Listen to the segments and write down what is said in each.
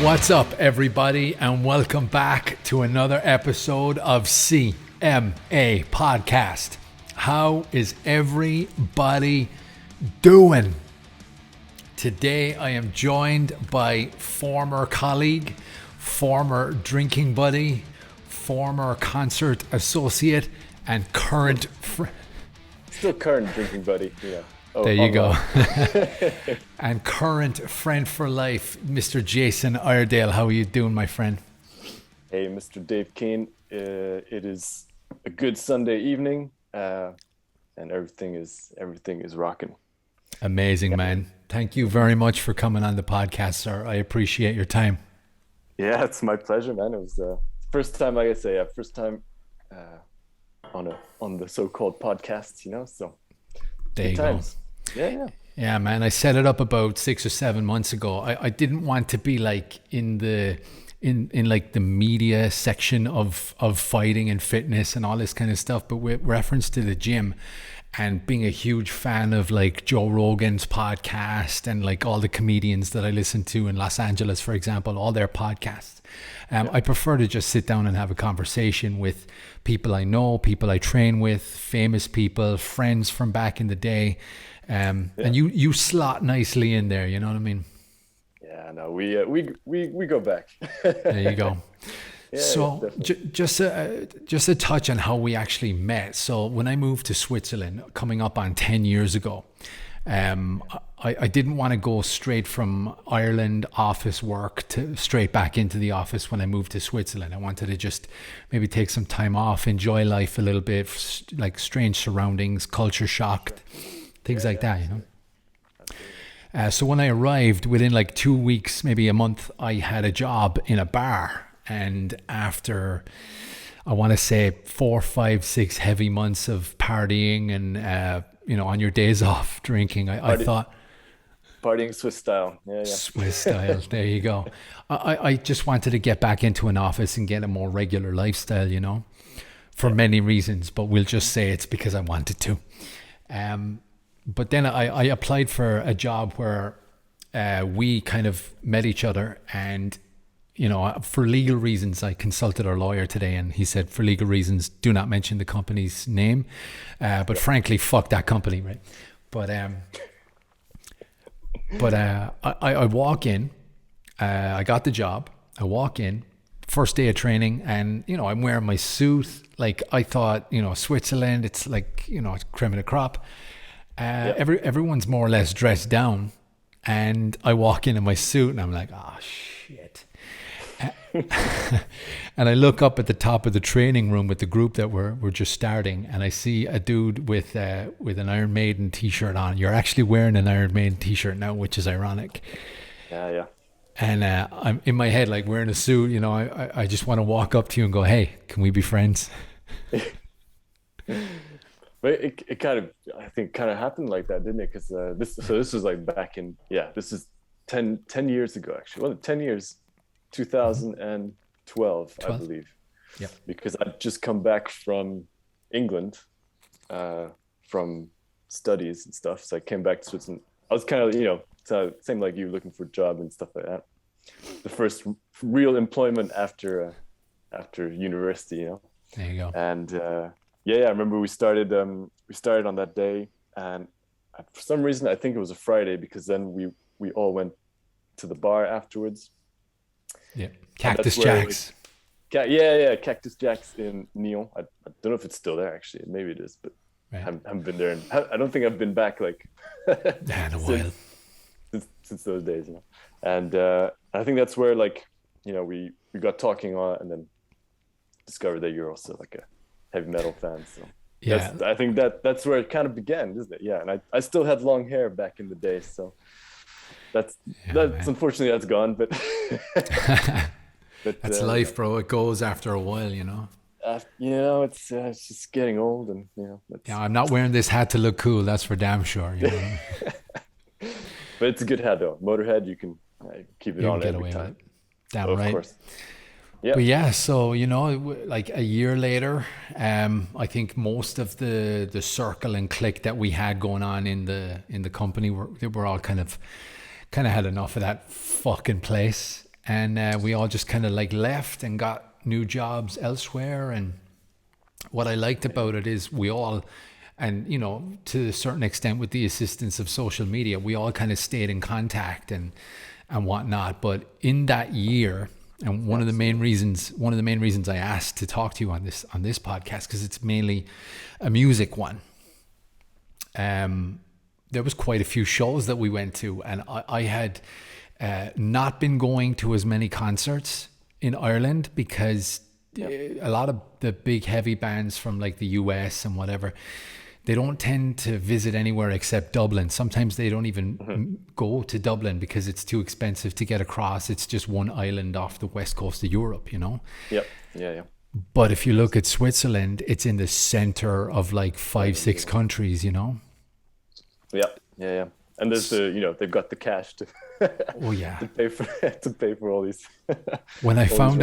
What's up, everybody, and welcome back to another episode of CMA Podcast. How is everybody doing? Today, I am joined by former colleague, former drinking buddy, former concert associate, and current friend. Still current drinking buddy, yeah. There you go. And current friend for life, Mr. Jason Iredale. How are you doing, my friend? Hey, Mr. Dave Kane. It is a good Sunday evening, and everything is rocking. Amazing, man. Thank you very much for coming on the podcast, sir. I appreciate your time. Yeah, it's my pleasure, man. It was first time, like I say, first time on the so-called podcast, so there you times. Go. Yeah, man. I set it up about 6 or 7 months ago. I didn't want to be like in like the media section of fighting and fitness and all this kind of stuff, but with reference to the gym and being a huge fan of like Joe Rogan's podcast and like all the comedians that I listen to in Los Angeles, for example, all their podcasts. I prefer to just sit down and have a conversation with people I know, people I train with, famous people, friends from back in the day. And you slot nicely in there, you know what I mean? Yeah, no, we go back. There you go. So just a touch on how we actually met. So when I moved to Switzerland, coming up on 10 years ago, I didn't want to go straight from Ireland office work to straight back into the office when I moved to Switzerland. I wanted to just maybe take some time off, enjoy life a little bit, like strange surroundings, culture shocked, things like that, So when I arrived, within like 2 weeks, maybe a month, I had a job in a bar. And after, I want to say 4, 5, 6 heavy months of partying and, on your days off drinking, I thought... Partying Swiss style. Yeah. Swiss style. There you go. I just wanted to get back into an office and get a more regular lifestyle, for many reasons. But we'll just say it's because I wanted to. But then I applied for a job where we kind of met each other, and for legal reasons, I consulted our lawyer today, and he said, for legal reasons, do not mention the company's name. But frankly, fuck that company, right? But I walk in, I got the job. I walk in, first day of training, and I'm wearing my suit. Like I thought, Switzerland, it's like it's cream of the crop. Everyone's more or less dressed down, and I walk in my suit, and I'm like, oh shit. And I look up at the top of the training room with the group that we're just starting, and I see a dude with an Iron Maiden t-shirt on. You're actually wearing an Iron Maiden t-shirt now, which is ironic. Yeah. And I'm in my head like wearing a suit. I just want to walk up to you and go, hey, can we be friends? But it kind of, I think, happened like that, didn't it? Because this was like back in, this is 10 years ago, actually. Well, 10 years, 2012, I believe. Yeah. Because I'd just come back from England, from studies and stuff. So I came back to Switzerland. I was kind of, same like you, looking for a job and stuff like that. The first real employment after university, There you go. And I remember we started on that day, and for some reason I think it was a Friday, because then we all went to the bar afterwards. Yeah, Cactus Jack's. Cactus Jack's in Nyon. I don't know if it's still there, actually. Maybe it is, but I haven't been there. I don't think I've been back like in a while since those days. And I think that's where we got talking on, and then discovered that you're also like a heavy metal fan. So I think that's where it kind of began, isn't it? Yeah, and I still had long hair back in the day, so. That's unfortunately that's gone, but that's life, bro. It goes after a while, It's just getting old, and I'm not wearing this hat to look cool. That's for damn sure. But it's a good hat though. Motorhead, you can keep it on every time. Damn right. Of course. Yeah. But so like a year later, I think most of the circle and clique that we had going on in the company were all kind of had enough of that fucking place. and we all just kind of like left and got new jobs elsewhere. And what I liked about it is we all, and you know, to a certain extent with the assistance of social media, we all kind of stayed in contact and whatnot. But in that year, and one of the main reasons I asked to talk to you on this podcast, because it's mainly a music one. There was quite a few shows that we went to, and I had not been going to as many concerts in Ireland because a lot of the big heavy bands from like the US and whatever, they don't tend to visit anywhere except Dublin. Sometimes they don't even go to Dublin because it's too expensive to get across. It's just one island off the west coast of Europe, you know? Yep. Yeah. But if you look at Switzerland, it's in the center of like 5-6 countries, you know? Yeah. And there's they've got the cash to to pay for all these. When I found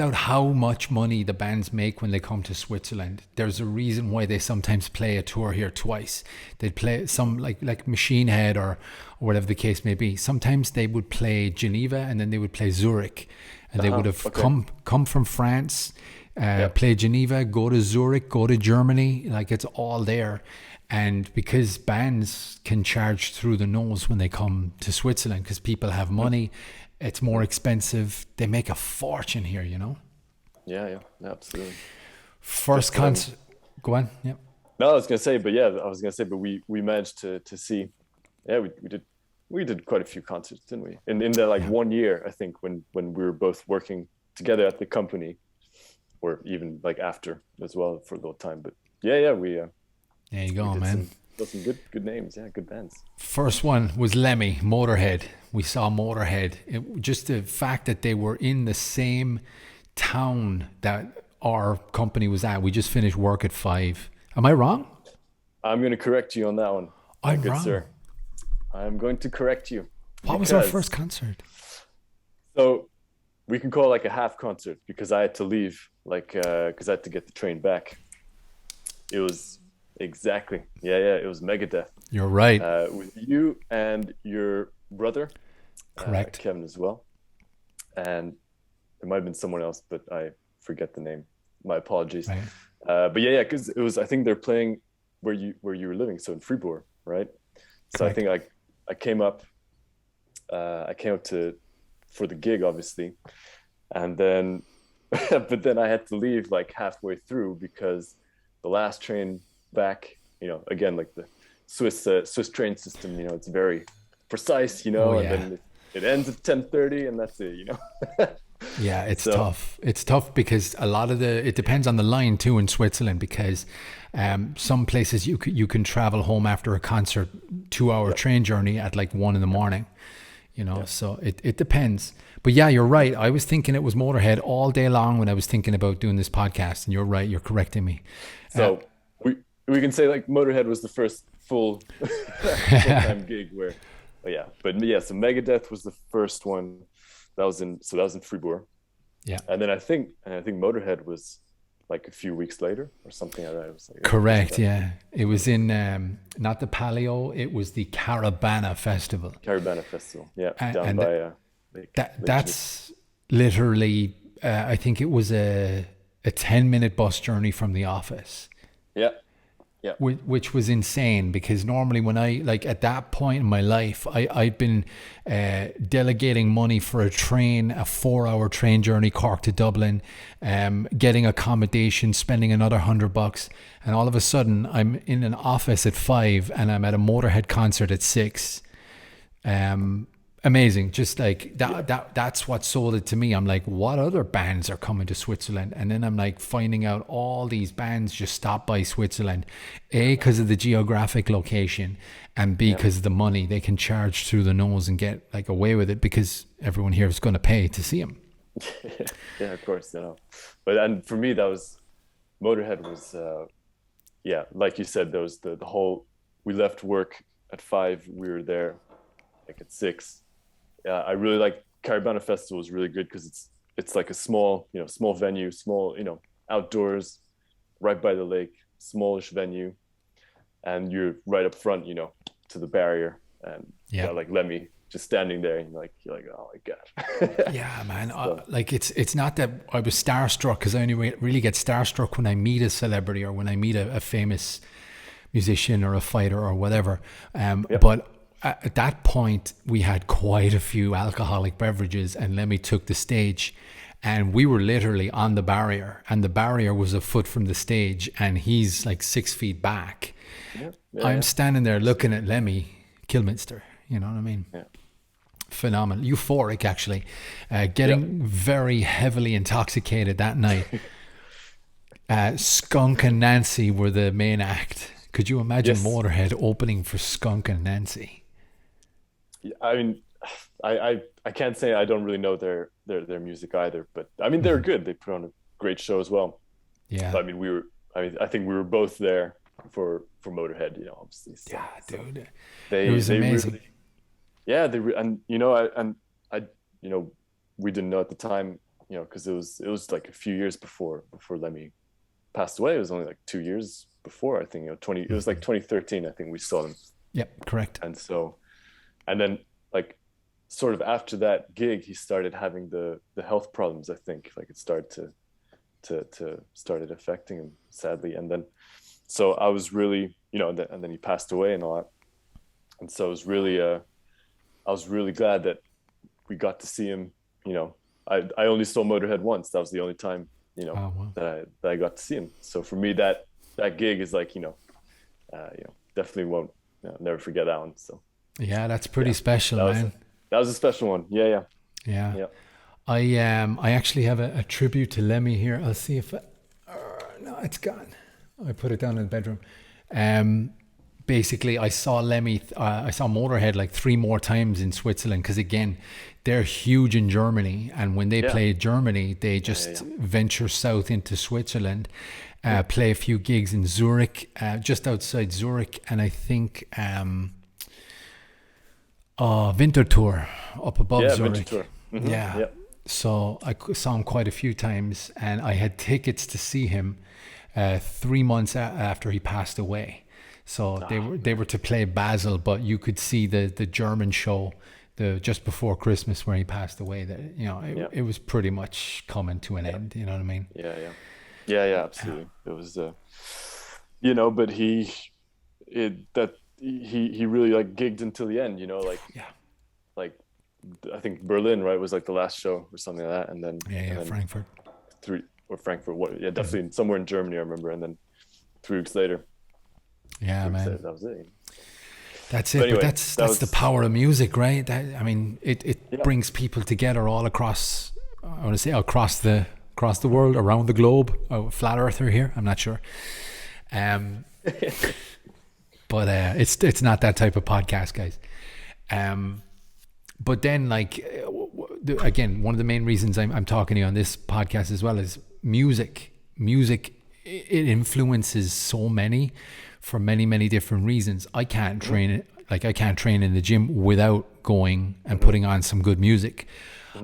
out how much money the bands make when they come to Switzerland, there's a reason why they sometimes play a tour here twice. They'd play some like Machine Head or whatever the case may be. Sometimes they would play Geneva and then they would play Zurich, and they would have come from France, play Geneva, go to Zurich, go to Germany. Like, it's all there. And because bands can charge through the nose when they come to Switzerland, because people have money, it's more expensive. They make a fortune here, you know? Yeah, absolutely. First concert. Go on. Yeah. No, I was gonna say, but we managed to see. Yeah, we did quite a few concerts, didn't we? In the 1 year, I think, when we were both working together at the company, or even like after as well for a little time. But we. There you go, man. Some good names, good bands. First one was Lemmy, Motorhead. We saw Motorhead. Just the fact that they were in the same town that our company was at. We just finished work at 5. Am I wrong? I'm going to correct you on that one. I'm wrong. Sir. I'm going to correct you. What was our first concert? So we can call it like a half concert, because I had to leave, because I had to get the train back. It was... Exactly. Yeah. It was Megadeth. You're right. With you and your brother. Correct. Kevin as well. And there might have been someone else, but I forget the name. My apologies. Right. But because it was, I think they're playing where you were living, so in Fribourg, right? So correct. I think I came up for the gig, obviously, and then but then I had to leave like halfway through, because the last train back, again, like the Swiss train system, it's very precise, and then it ends at 10:30 and that's it, Yeah, it's tough. It's tough because a lot of it depends on the line too in Switzerland, because some places you can travel home after a concert 2-hour train journey at like 1 a.m, so it depends. But yeah, you're right. I was thinking it was Motorhead all day long when I was thinking about doing this podcast, and you're right. You're correcting me. So we can say like Motorhead was the first full-time gig where, so Megadeth was the first one. That was in Fribourg. Yeah. And then I think Motorhead was like a few weeks later or something like that. It was like, correct. Yeah. It was in, not the Palio, it was the Caravana Festival. Yeah. Down by, that's literally, I think it was a 10-minute bus journey from the office. Yeah. Which was insane, because normally when I, like at that point in my life, I'd been delegating money for a 4-hour train journey, Cork to Dublin, getting accommodation, spending another $100, and all of a sudden I'm in an office at 5 and I'm at a Motorhead concert at 6. Amazing. Just like that's what sold it to me. I'm like, what other bands are coming to Switzerland? And then I'm like finding out all these bands just stop by Switzerland, A, because of the geographic location, and B, because of the money they can charge through the nose and get like away with it, because everyone here is going to pay to see them. Yeah, of course. And for me, that was Motorhead was, like you said, there was the whole, we left work at 5, we were there like at 6. I really like Caravana Festival is really good because it's like a small venue, small, outdoors, right by the lake, smallish venue, and you're right up front, to the barrier, and like Lemmy just standing there, and you're like, oh my god. Yeah, man. So, Like it's not that I was starstruck, because I only really get starstruck when I meet a celebrity or when I meet a famous musician or a fighter or whatever. yep. But at that point, we had quite a few alcoholic beverages, and Lemmy took the stage, and we were literally on the barrier, and the barrier was a foot from the stage, and he's like 6 feet back. Yeah, I'm standing there looking at Lemmy Kilminster. You know what I mean? Yeah. Phenomenal, euphoric actually, getting very heavily intoxicated that night. Skunk and Nancy were the main act. Could you imagine Motorhead opening for Skunk and Nancy? I mean, I can't say I don't really know their music either, but I mean they're good. They put on a great show as well. Yeah. But, I think we were both there for Motorhead, obviously. So, yeah, dude. It was amazing. And we didn't know at the time, because it was like a few years before Lemmy passed away. It was only like 2 years before, I think. It was like 2013, I think we saw them. Yep, correct. And then like sort of after that gig, he started having the health problems. I think like it started to started affecting him, sadly. And then so I was really, and then he passed away and all that. And so I was really glad that we got to see him. I only saw Motorhead once. That was the only time, that I got to see him. So for me, that gig is like, definitely won't never forget that one. So yeah, that's pretty special, man. That was a special one. Yeah. I actually have a tribute to Lemmy here. I'll see if no, it's gone. I put it down in the bedroom. Basically, I saw Motorhead like 3 more times in Switzerland, because again, they're huge in Germany, and when they play Germany, they just venture south into Switzerland, play a few gigs in Zurich, just outside Zurich, and I think Winterthur up above Zurich. Mm-hmm. Yeah. Yep. So I saw him quite a few times, and I had tickets to see him 3 months after he passed away. So they were to play Basel, but you could see the German show just before Christmas where he passed away. That it was pretty much coming to an end. You know what I mean? Yeah, absolutely. It was, but he really like gigged until the end. Like I think Berlin, right, was like the last show or something like that, and then Frankfurt. Definitely somewhere in Germany, I remember, and then 3 weeks later. Yeah, man. That was it. That's it. Anyway, but that's the power of music, right? It brings people together all across. I want to say across the world, around the globe. Oh, flat earther here. I'm not sure. But it's not that type of podcast, guys. But then, like, again, one of the main reasons I'm talking to you on this podcast as well is music. Music, it influences so many, for many, many different reasons. I can't train it. Like, I can't train in the gym without going and putting on some good music.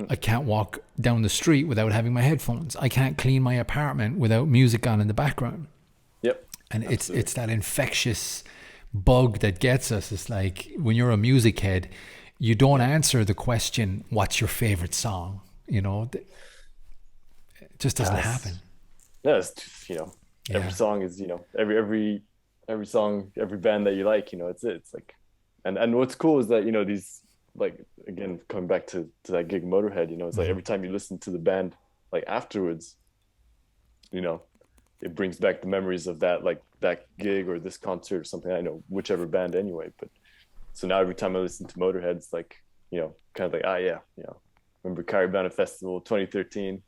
I can't walk down the street without having my headphones. I can't clean my apartment without music on in the background. Yep. And it's that infectious bug that gets us. It's like when you're a music head, you don't answer the question, what's your favorite song? It just doesn't happen. Yes, every song is, every song, every band that you like, it's like, and what's cool is that, these, like, again, coming back to that gig Motorhead, it's like every time you listen to the band, like afterwards, it brings back the memories of that, like that gig or this concert or something. I know whichever band anyway, but so now every time I listen to Motorhead, it's like, kind of like, remember Caribana Festival 2013.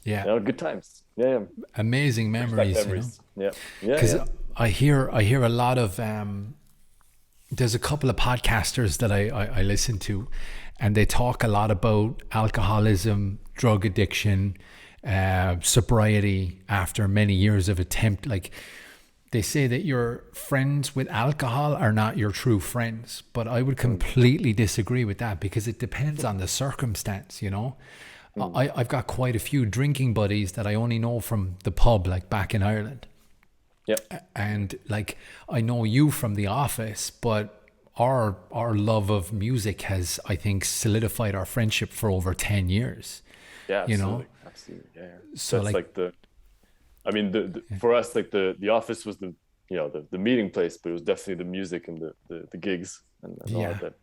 Yeah. Good times. Yeah. Amazing memories. Yeah. Because I hear a lot of, there's a couple of podcasters that I listen to, and they talk a lot about alcoholism, drug addiction, sobriety after many years of attempt. Like, they say that your friends with alcohol are not your true friends, but I would completely disagree with that, because it depends on the circumstance. I've got quite a few drinking buddies that I only know from the pub, like back in Ireland. Yep. And like, I know you from the office, but our love of music has, I think, solidified our friendship for over 10 years. Yeah, You know, absolutely. Yeah. so That's like I mean, for us, like the office was the meeting place, but it was definitely the music and the gigs and all of that.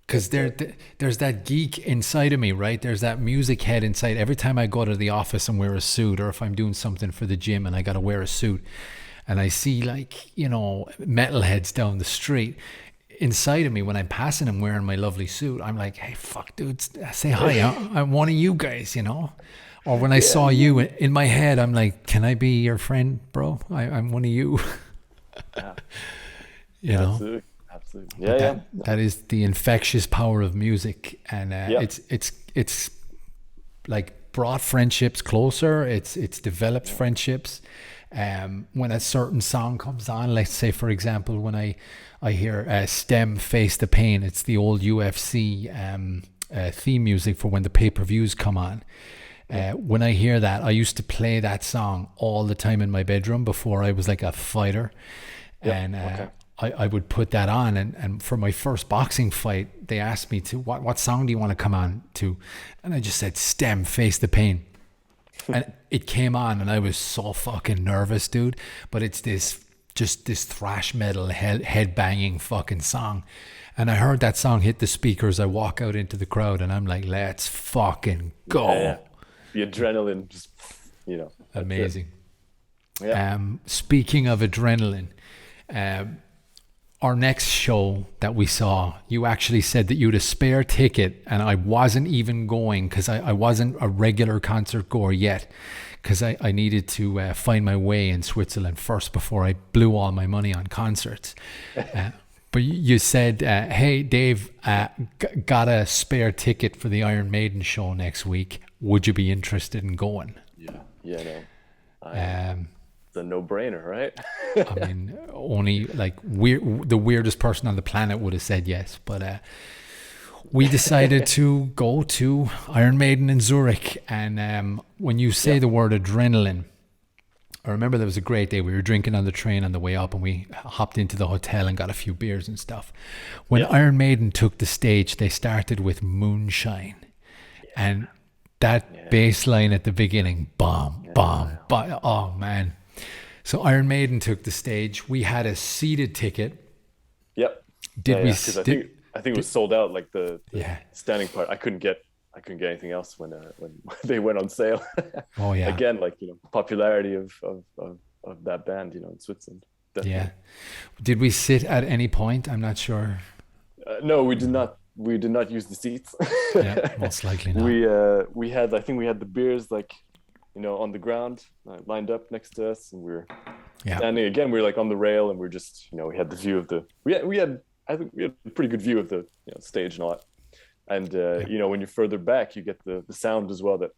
because there's that geek inside of me, right? There's that music head inside. Every time I go to the office and wear a suit, or if I'm doing something for the gym and I got to wear a suit, and I see like, metalheads down the street, inside of me when I'm passing them wearing my lovely suit, I'm like, hey, fuck, dude, say hi. I'm one of you guys, Or when I saw you in my head, I'm like, can I be your friend, bro? I'm one of you. Yeah. Absolutely. But that is the infectious power of music, and it's like brought friendships closer. It's developed friendships. When a certain song comes on, let's say for example, when I hear "Stem Face the Pain," it's the old UFC theme music for when the pay-per-views come on. When I hear that, I used to play that song all the time in my bedroom before I was like a fighter. And I would put that on, and for my first boxing fight, they asked me to, what song do you want to come on to? And I just said, "Stem Face the Pain." And it came on, and I was so fucking nervous, dude. But it's this thrash metal head banging fucking song. And I heard that song hit the speakers. I walk out into the crowd and I'm like, let's fucking go. Yeah. The adrenaline, just, amazing. Yeah. Speaking of adrenaline, our next show that we saw, you actually said that you had a spare ticket, and I wasn't even going because I wasn't a regular concert goer yet, because I needed to find my way in Switzerland first before I blew all my money on concerts. But you said, hey, Dave, got a spare ticket for the Iron Maiden show next week. Would you be interested in going? Yeah, no. It's a no-brainer, right? I mean, only like the weirdest person on the planet would have said yes. But we decided to go to Iron Maiden in Zurich. And when you say the word adrenaline, I remember there was a great day. We were drinking on the train on the way up, and we hopped into the hotel and got a few beers and stuff. When Iron Maiden took the stage, they started with Moonshine. And that bass line at the beginning, bomb, bomb. Oh, man. So Iron Maiden took the stage. We had a seated ticket. Yep. Did we? Because I think it was sold out. Like the standing part, I couldn't get anything else when they went on sale. Oh yeah. Again, like popularity of that band, in Switzerland. Definitely. Yeah. Did we sit at any point? I'm not sure. No, we did not. We did not use the seats. Yeah, most likely not. We had the beers on the ground, lined up next to us, and we were standing again. We were like on the rail, and we're just, we had the view of I think we had a pretty good view of the stage and all that. And when you're further back, you get the sound as well that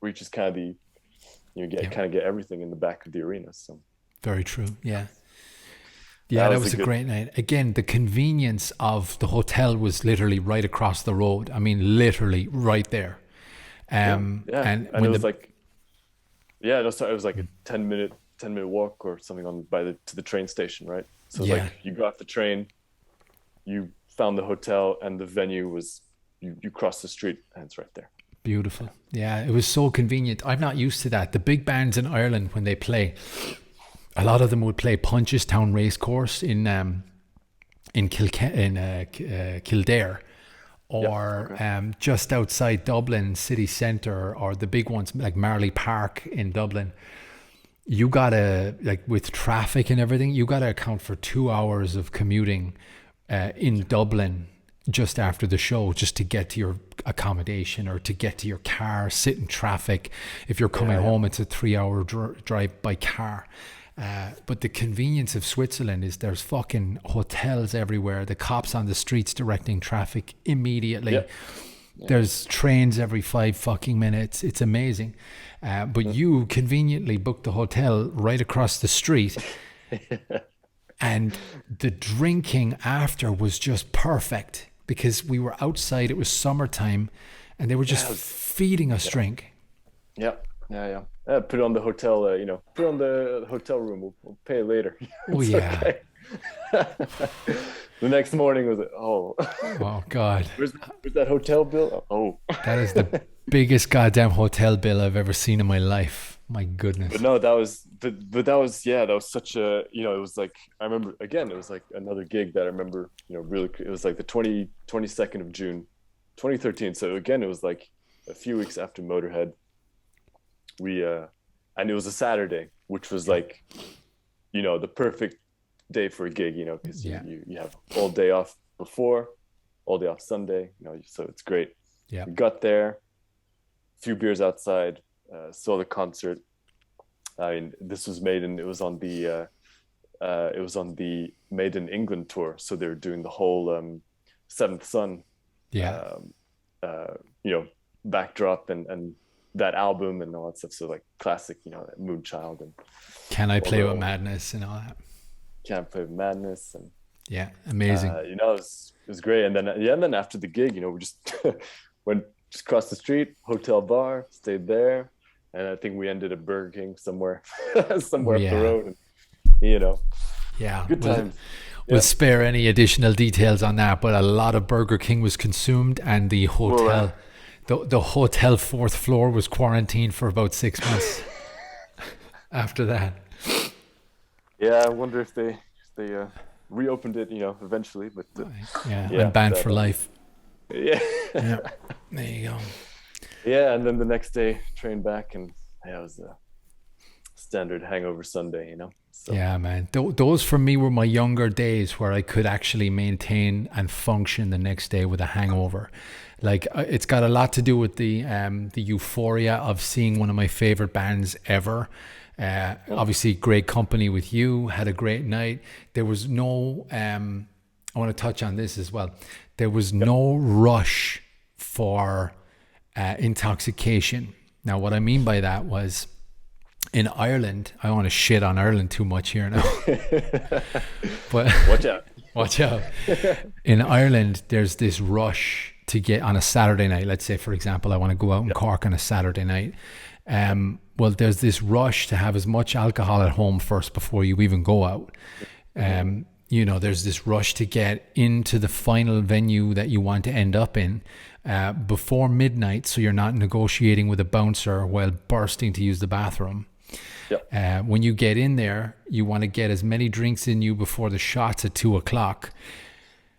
reaches kind of get everything in the back of the arena. So very true. Yeah. Yeah, that was a great night. Again, the convenience of the hotel was literally right across the road. I mean, literally right there. And it was it was like a 10-minute walk or something to the train station, right? So like you got off the train, you found the hotel, and the venue was you cross the street and it's right there. Beautiful. Yeah, it was so convenient. I'm not used to that. The big bands in Ireland, when they play, a lot of them would play Punchestown Racecourse in Kildare, or just outside Dublin city centre, or the big ones like Marley Park in Dublin. You gotta, like, with traffic and everything, you gotta account for 2 hours of commuting in Dublin just after the show, just to get to your accommodation or to get to your car, sit in traffic. If you're coming home, it's a 3-hour drive by car. But the convenience of Switzerland is there's fucking hotels everywhere. The cops on the streets directing traffic immediately. Yeah. There's trains every 5 fucking minutes. It's amazing. But you conveniently booked the hotel right across the street. And the drinking after was just perfect because we were outside. It was summertime and they were just feeding us drink. Yeah. Put it on the hotel, put it on the hotel room. We'll pay later. Oh, yeah. Okay. The next morning was like, oh, Oh God. where's that hotel bill? Oh, That is the biggest goddamn hotel bill I've ever seen in my life. My but goodness. no, that was, but that was, yeah, that was such a, it was like, I remember again, it was like another gig that I remember, really, it was like the 22nd of June, 2013. So again, it was like a few weeks after Motorhead. And it was a Saturday, which was like, the perfect day for a gig, because Yeah. you have all day off before, all day off Sunday, so it's great. Yeah. We got there, a few beers outside, saw the concert. I mean, this was Maiden. It was on the Maiden England tour, so they were doing the whole Seventh Son, Yeah. backdrop and that album and all that stuff. So like classic, Moonchild and Can I play with madness and all that? Can't Play with Madness and Yeah. Amazing. it was great. And then after the gig, we just went just across the street, hotel bar, stayed there, and I think we ended at Burger King somewhere somewhere up the road. And, yeah. good times. We'll spare any additional details on that, but a lot of Burger King was consumed, and the hotel, the hotel fourth floor was quarantined for about 6 months after that. Yeah, I wonder if they reopened it, eventually, but and banned for life. Yeah. Yeah, there you go. Yeah, and then the next day, train back, and it was a standard hangover Sunday, So. Yeah, man. Those for me were my younger days where I could actually maintain and function the next day with a hangover. Like it's got a lot to do with the euphoria of seeing one of my favorite bands ever. Obviously, great company with you. Had a great night. There was no. I want to touch on this as well. There was no rush for intoxication. Now, what I mean by that was, in Ireland, I don't want to shit on Ireland too much here now, but watch out. In Ireland, there's this rush to get on a Saturday night. Let's say, for example, I want to go out in Cork on a Saturday night. Well, there's this rush to have as much alcohol at home first before you even go out. There's this rush to get into the final venue that you want to end up in before midnight, so you're not negotiating with a bouncer while bursting to use the bathroom. Yep. When you get in there, you want to get as many drinks in you before the shots at 2:00.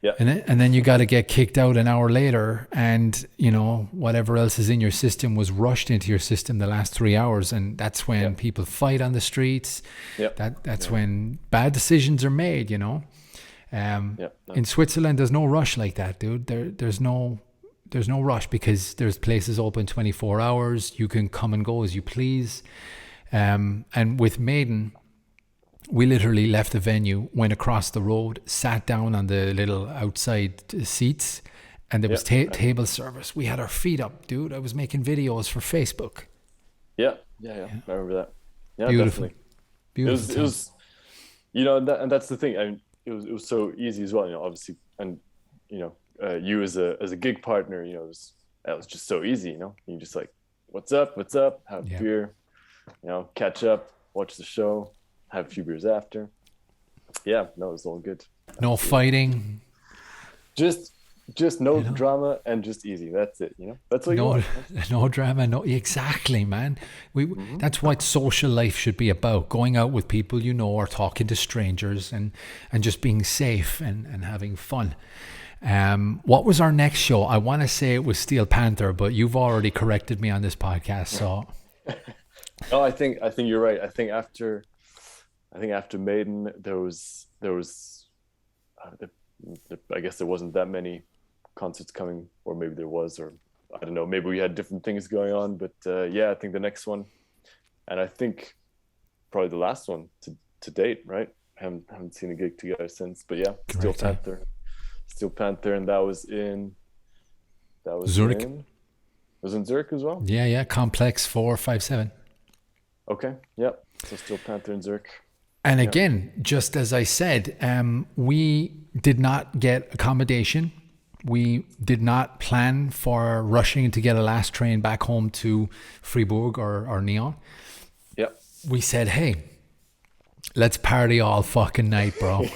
Yeah. And then you got to get kicked out an hour later, and whatever else is in your system was rushed into your system the last 3 hours, and that's when people fight on the streets. Yep. That's when bad decisions are made. In Switzerland, there's no rush like that, dude. There's no rush because there's places open 24 hours. You can come and go as you please. And with Maiden, we literally left the venue, went across the road, sat down on the little outside seats, and there was table service. We had our feet up, dude. I was making videos for Facebook. Yeah. I remember that. Yeah, Beautiful. definitely. Beautiful. It was and that's the thing. I mean, it was so easy as well, obviously, and you as a gig partner, that was just so easy, You just like, what's up, have a beer, catch up, watch the show, have a few beers after. Yeah, no, it was all good. No fighting. Just no drama and just easy. That's it. That's what you want. No drama. No, exactly, man. That's what social life should be about. Going out with people or talking to strangers and just being safe and having fun. What was our next show? I want to say it was Steel Panther, but you've already corrected me on this podcast. So, no, I think you're right. I think after Maiden, there was I guess there wasn't that many concerts coming, or maybe there was, or I don't know. Maybe we had different things going on, but I think the next one, and I think probably the last one to date, right? Haven't seen a gig together since, but yeah, Steel Panther, and that was Zurich. It was in Zurich as well. Yeah, Complex 457. Okay, yeah. So Steel Panther in Zurich. And again, just as I said, we did not get accommodation. We did not plan for rushing to get a last train back home to Fribourg or Nyon. Yeah. We said, hey, let's party all fucking night, bro.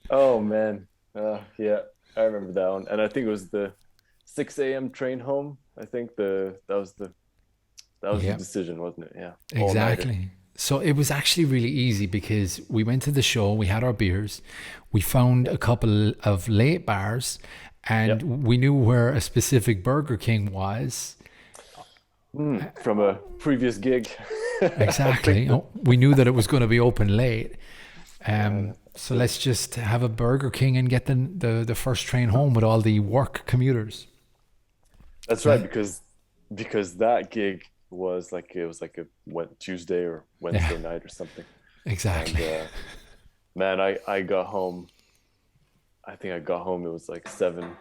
Oh man. Yeah, I remember that one. And I think it was the 6 a.m. train home. I think that was the Yeah, decision, wasn't it? Yeah. All nighter. exactly. So it was actually really easy because we went to the show, we had our beers, we found Yeah. a couple of late bars, Yep. and we knew where a specific Burger King was. From a previous gig. I think Exactly. that, Oh, we knew that it was going to be open late. yeah, So the, let's just have a Burger King and get the first train home with all the work commuters. that's So right, that, because that gig was like it was like a Tuesday or yeah, Wednesday night or something. And exactly. man, I got home. I think I got home. It was like 7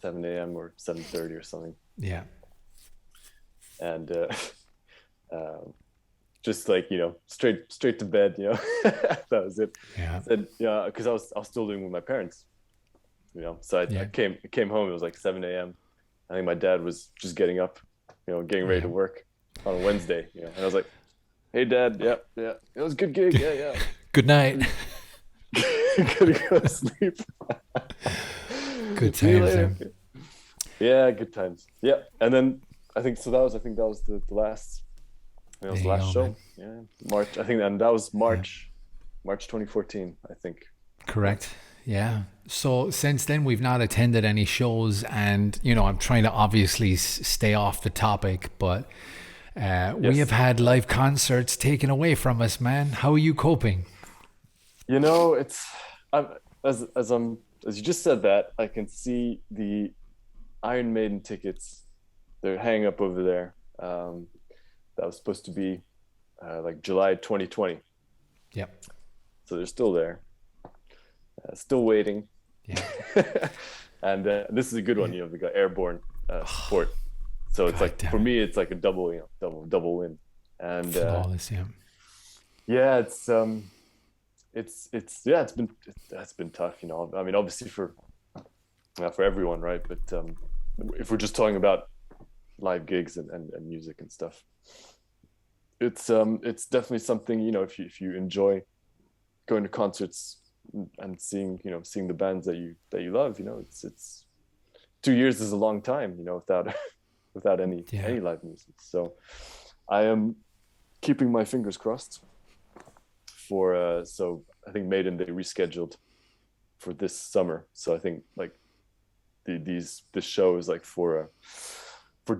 a.m. or 7:30 or something, Yeah, and just like straight to bed. That was it. yeah, Said yeah, because I was still living with my parents. So I yeah, came home. It was like 7 a.m. I think my dad was just getting up, getting ready yeah. to work on a Wednesday. And I was like, "Hey, Dad, yeah, yeah, it was a good gig. Yeah, yeah, Good night. gonna go to sleep. Good See you times later." then. Yeah, good times. Yeah, and then I think that was the last. It There was the you last go, man. show. Yeah, March. I think, and that was Yeah, March 2014. I think. Yeah. correct. Yeah. So since then, we've not attended any shows, and I'm trying to obviously stay off the topic, but we have Yes. had live concerts taken away from us, man. How are you coping? It's I'm as you just said that I can see the Iron Maiden tickets. They're hanging up over there. That was supposed to be like July 2020, Yep. so they're still there, still waiting. Yeah. And this is a good one. They got airborne support, so it's God like for damn it. me, it's like a double, double win. And Flawless, yeah. yeah, it's yeah, it's been tough. I mean, obviously for everyone, right? But if we're just talking about live gigs and music and stuff, it's definitely something. If you enjoy going to concerts and seeing the bands that you love, it's 2 years is a long time, without without any Yeah. any live music. So I am keeping my fingers crossed for so I think Maiden, they rescheduled for this summer. So I think like this show is like for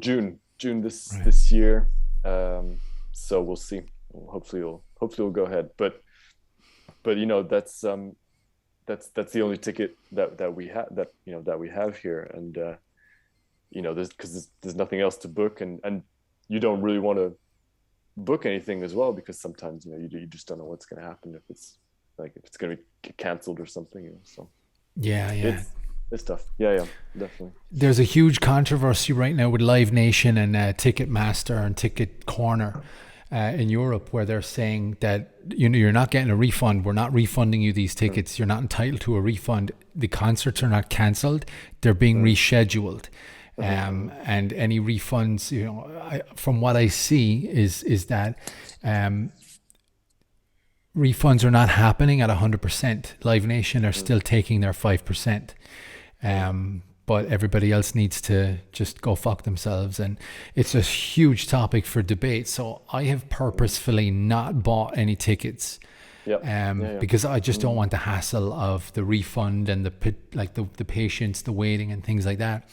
June this Right. this year. So we'll see. Hopefully we'll go ahead. But that's the only ticket that we have that we have here. And there's nothing else to book, and you don't really want to book anything as well, because sometimes you just don't know what's going to happen, if it's going to get canceled or something. So Yeah, yeah. it's it's tough. Yeah, definitely. There's a huge controversy right now with Live Nation and Ticketmaster and Ticket Corner in Europe, where they're saying that you're not getting a refund. We're not refunding you these Mm, tickets. You're not entitled to a refund. The concerts are not cancelled. They're being mm, rescheduled. mm, And any refunds, from what I see, is that refunds are not happening at 100%. Live Nation are mm, still taking their 5%. mm, But everybody else needs to just go fuck themselves. And it's a huge topic for debate. So I have mm. purposefully not bought any tickets, Yep. Yeah. because I just don't Mm, want the hassle of the refund and the patience, the waiting and things like that.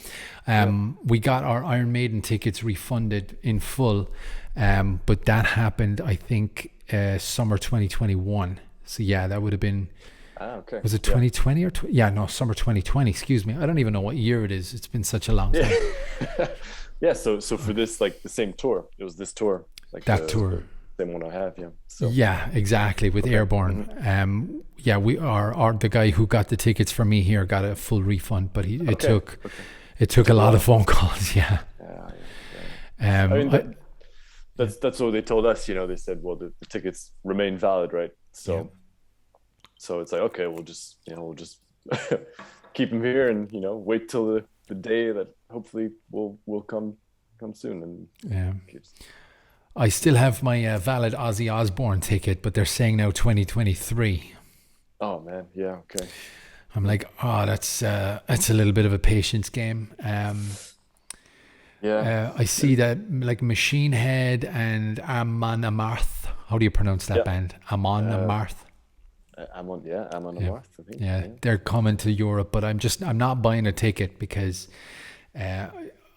yeah. We got our Iron Maiden tickets refunded in full, but that happened, I think, summer 2021. So yeah, that would have been, Okay. was it Yeah. 2020 or yeah, no, summer 2020, excuse me. I don't even know what year it is. It's been such a long Yeah. time. Yeah. So for this, like the same tour, it was this tour, like That the tour. same one I have. Yeah. So Yeah, exactly. With okay. Airborne. Yeah, we are the guy who got the tickets for me here got a full refund, but it Okay. took Okay. it took a Took a lot of while. phone calls. Yeah. Yeah. Yeah. I Um mean, I, yeah, that's what they told us. They said, well, the tickets remain valid, right? yeah. So it's like, okay, we'll just keep them here, and wait till the day that hopefully will come soon, and Yeah. keeps. I still have my valid Ozzy Osbourne ticket, but they're saying now 2023. Oh man, yeah, okay. I'm like, oh, that's a little bit of a patience game. Yeah. I see that like Machine Head and Amon Amarth. How do you pronounce that Yeah. band? Amon Uh, Amarth. I'm on a Yeah, Marth, I think. yeah, Yeah. they're coming to Europe, but I'm not buying a ticket because uh,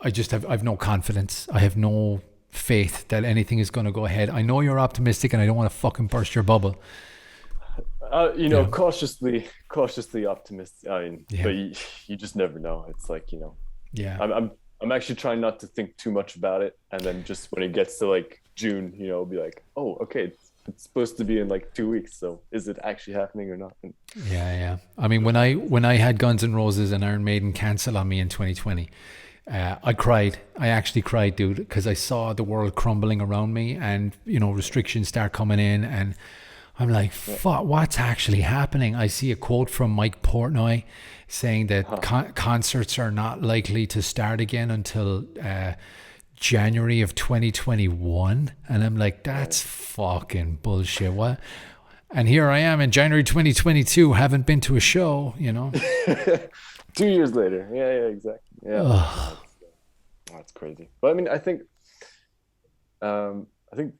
I've no confidence. I have no faith that anything is going to go ahead. I know you're optimistic, and I don't want to fucking burst your bubble. Yeah, Cautiously optimistic. I mean, yeah, but you just never know. It's like, yeah. I'm actually trying not to think too much about it, and then just when it gets to like June, be like, oh, okay, it's supposed to be in like 2 weeks, so is it actually happening or not? And Yeah, yeah. I mean, when I had Guns N' Roses and Iron Maiden cancel on me in 2020, I cried. I actually cried, dude, because I saw the world crumbling around me, and restrictions start coming in, and I'm like, yeah, fuck, what's actually happening? I see a quote from Mike Portnoy saying that huh, concerts are not likely to start again until January of 2021, and I'm like, right. that's fucking bullshit. What? And here I am in January 2022, haven't been to a show. 2 years later, yeah, exactly, yeah. No, that's crazy. But I mean, I think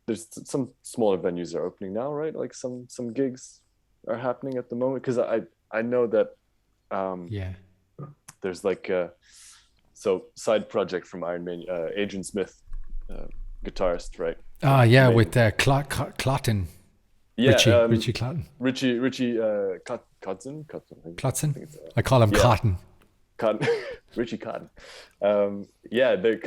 there's some smaller venues are opening now, right? Like some gigs are happening at the moment because I know that um, Yeah. there's like so side project from Iron Maiden, Adrian Smith, uh, guitarist, right? Ah, From yeah, Maiden. with Clotton, Yeah, Richie Clotton, Richie I Clotson. think it's I call him yeah, Cotton. Cotton, Richie Cotton. Yeah, they're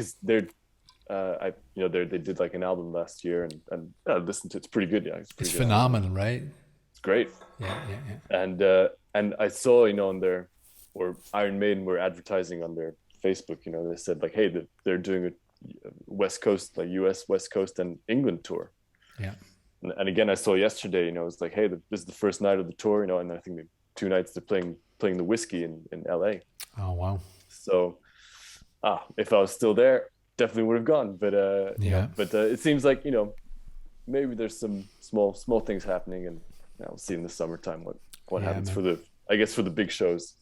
they did like an album last year, and I listened to it. It's pretty good. Yeah, it's a It's pretty good album. phenomenal, right? It's great. Yeah, yeah, yeah. And I saw on their, or Iron Maiden were advertising on their Facebook. They said like, hey, they're doing a West Coast, like U.S. West Coast and England tour. Yeah. And again, I saw yesterday. It's like, hey, this is the first night of the tour. And I think the 2 nights they're playing the Whiskey in L.A. Oh, wow. So, if I was still there, definitely would have gone. But Yeah. it seems like maybe there's some small things happening, and we'll see in the summertime what Yeah, happens man. for the big shows.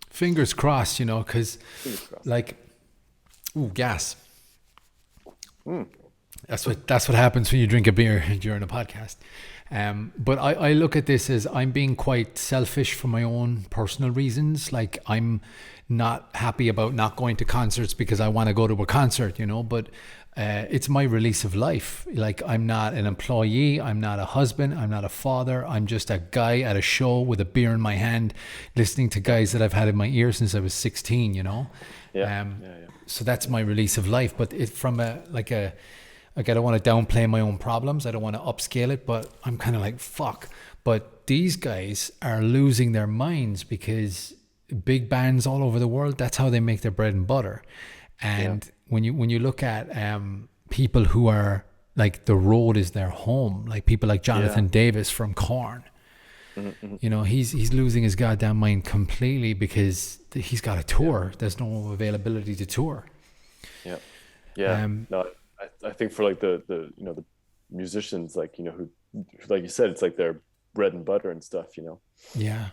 Fingers crossed, because Fingers crossed. like, ooh, gas. Mm. That's what happens when you drink a beer during a podcast. But I look at this as I'm being quite selfish for my own personal reasons. Like I'm not happy about not going to concerts because I want to go to a concert, but it's my release of life. Like I'm not an employee, I'm not a husband, I'm not a father. I'm just a guy at a show with a beer in my hand, listening to guys that I've had in my ear since I was 16. Yeah, Um, yeah, yeah, so that's my release of life. But it from like I don't want to downplay my own problems. I don't want to upscale it, but I'm kind of like, fuck. But these guys are losing their minds because big bands all over the world, that's how they make their bread and butter. yeah, And when you look at people who are like the road is their home, like people like yeah. Jonathan Davis from Korn, Mm-hmm. he's losing his goddamn mind completely because he's got a Yeah, tour. There's no availability to tour. yeah, yeah. Um, No, I think for like the musicians, like who, like you said, it's like their bread and butter and stuff. yeah.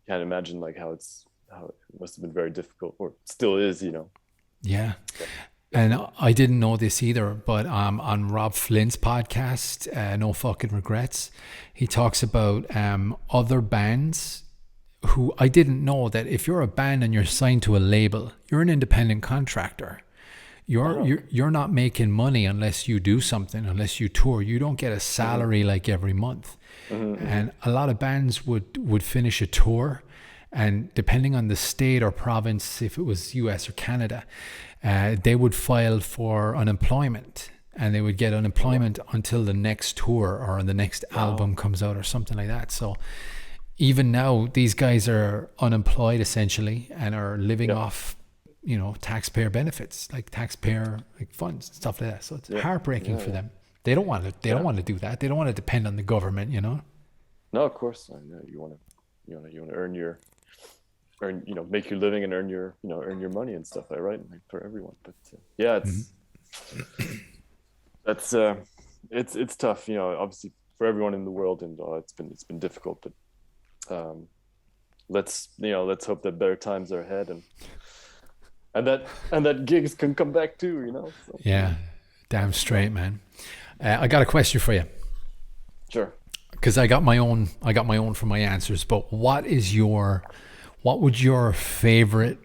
Can't imagine like how it must have been very difficult, or still is. Yeah. So, And definitely. I didn't know this either, but on Rob Flynn's podcast, No Fucking Regrets, he talks about other bands who I didn't know that if you're a band and you're signed to a label, you're an independent contractor. You're Oh, you're you're not making money unless you do something, unless you tour. You don't get a hmm, salary like every month. hmm. And a lot of bands would finish a tour, and depending on the state or province, if it was US or Canada, they would file for unemployment, and they would get Oh, wow. unemployment until the next tour or the next Wow. album comes out or something like that. So even now these guys are unemployed essentially and are living Yep. off taxpayer benefits, like taxpayer like funds, stuff like that. So it's Yeah. heartbreaking Yeah. for Yeah. them. They don't Yeah. want to do that. They don't want to depend on the government. No, of course. I know you want to make your living and earn your money and stuff, like, right? Like for everyone. But yeah, Mhm. that's it's tough. Obviously for everyone in the world, and it's been difficult. But let's hope that better times are ahead, and that gigs can come back too, So, Yeah, damn straight, man. I got a question for you. Sure. Because I got my own for my answers. But what would your favorite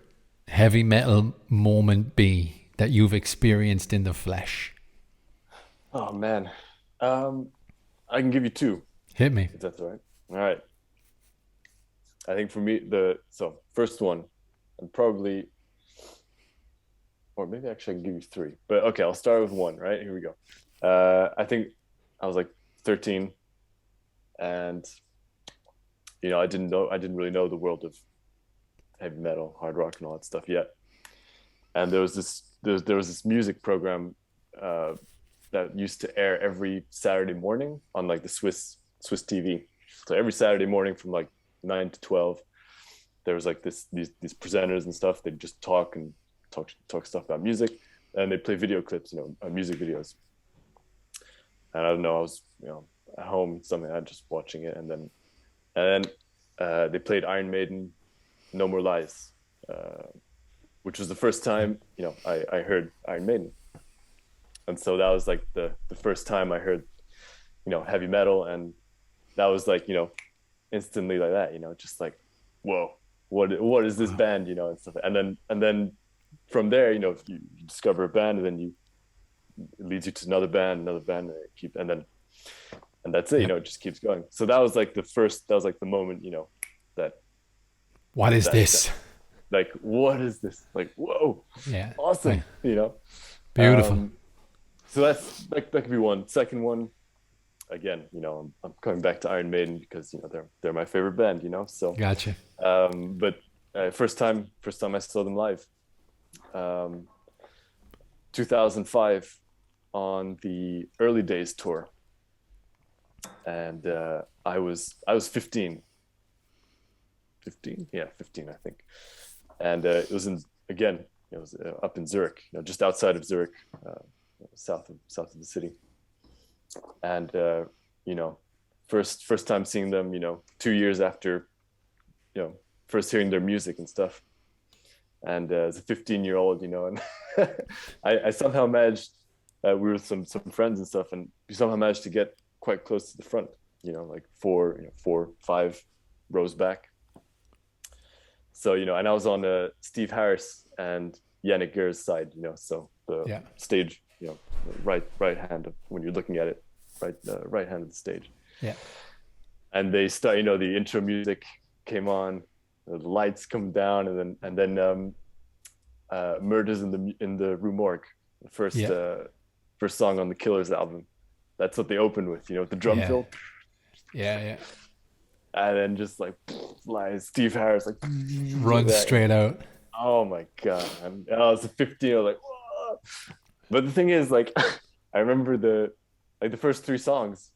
heavy metal moment be that you've experienced in the flesh? Oh man, I can give you two, Hit me. if that's all right. All right. I think for me, first one, and probably, or maybe actually I can give you three. But okay, I'll start with one. Right, here we go. I think I was like 13, and I didn't really know the world of heavy metal, hard rock, and all that stuff yet. And there was this music program that used to air every Saturday morning on like the Swiss TV. So every Saturday morning from like 9 to 12, there was like these presenters and stuff. They'd just talk stuff about music, and they play video clips, music videos. And I don't know, I was at home, something I just watching it, and then they played Iron Maiden, No More Lies, which was the first time I heard Iron Maiden, and so that was like the first time I heard heavy metal, and that was like instantly like that, just like, whoa, what is this band, and stuff, and then from there, if you discover a band, and then it leads you to another band, and that's it, it just keeps going. So that was like the moment, that what is this? Like, what is this? Like, whoa, yeah, awesome, beautiful. So that could be one. Second one, again, I'm coming back to Iron Maiden because they're my favorite band, So Gotcha. But first time I saw them live, 2005 on the Early Days tour, and I was 15. 15, yeah, 15, I think, and it was up in Zurich, just outside of Zurich, south of the city, and first time seeing them, 2 years after, first hearing their music and stuff, and as a 15-year-old, and I somehow managed, we were with some friends and stuff, and we somehow managed to get quite close to the front, like 4-5 rows back. So, and I was on Steve Harris and Yannick Ger's side, so the stage, right hand of, when you're looking at it, right hand of the stage. Yeah. And they start, the intro music came on, the lights come down, and then Murders in the Rue Morgue, the first song on the Killers album. That's what they opened with, with the drum fill. Yeah. And then just like Steve Harris like runs straight out. Oh my god! I was 15. I was like, whoa. But the thing is, like, I remember the first 3 songs,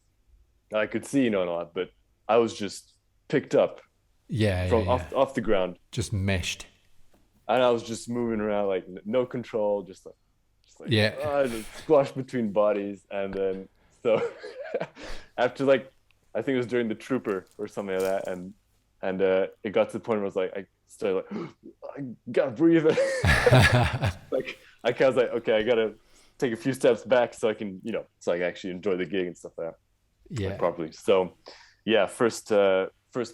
I could see, and all that, but I was just picked up, off the ground, just meshed, and I was just moving around like no control, just like just squashed between bodies, and then so after like, I think it was during the Trooper or something like that, and it got to the point where I was like, I started like, I gotta breathe. Like I was like, okay, I gotta take a few steps back so I can, so I can actually enjoy the gig and stuff like that. Yeah, like, properly. So, yeah, first